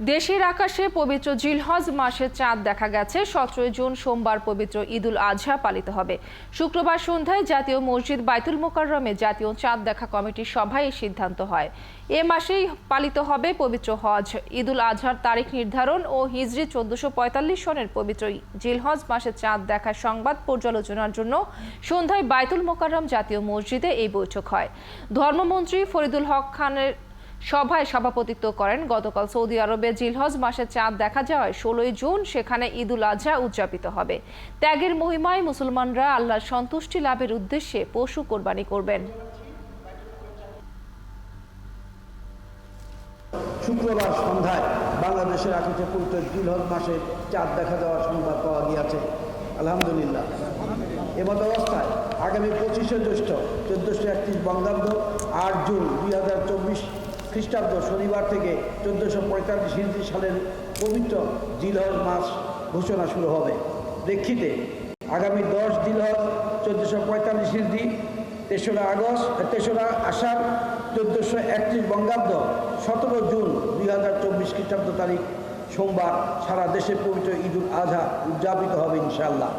দেশের আকাশে পবিত্র জিলহজ মাসের চাঁদ দেখা গেছে। 17 জুন সোমবার পবিত্র ঈদুল আজহা পালিত হবে। শুক্রবার সন্ধ্যায় জাতীয় মসজিদ বাইতুল মোকাররমে জাতীয় চাঁদ দেখা কমিটির সভায় এই সিদ্ধান্ত হয়। এ মাসেই পালিত হবে পবিত্র হজ। ঈদুল আজহার তারিখ নির্ধারণ ও হিজরি 1445 সনের পবিত্র জিলহজ মাসের চাঁদ দেখার সংবাদ পর্যালোচনার জন্য সন্ধ্যায় বাইতুল মোকাররম জাতীয় মসজিদে এই বৈঠক হয়। ধর্মমন্ত্রী ফরিদুল হক খানের সভায় সভাপতিত্ব করেন। গতকাল সৌদি আরবে জিলহজ মাসে চাঁদ দেখা যাওয়ায় 16 জুন সেখানে ঈদুল আজহা উদযাপিত হবে। ত্যাগের মহিমায় মুসলমানরা আল্লাহর সন্তুষ্টি লাভের উদ্দেশ্যে পশু কোরবানি করবেন। শুক্রবার সন্ধ্যায় বাংলাদেশের আকাশে পবিত্র জিলহজ মাসে চাঁদ দেখা যাওয়ার সংবাদ পাওয়া গিয়েছে। আলহামদুলিল্লাহ। এমত অবস্থায় আগামী 25শে জ্যৈষ্ঠ 1431 বঙ্গাব্দ 8 জুন 2024 খ্রিস্টাব্দ শনিবার থেকে 1445 হিজরি সালের পবিত্র জিলহজ মাস ঘোষণা শুরু হবে। প্রেক্ষিতে আগামী 10 জিলহজ 1445 হিজরি 3রা আষাঢ় 1431 বঙ্গাব্দ 17 জুন 2024 খ্রিস্টাব্দ তারিখ সোমবার সারা দেশে পবিত্র ঈদুল আজহা উদযাপিত হবে ইনশাআল্লাহ।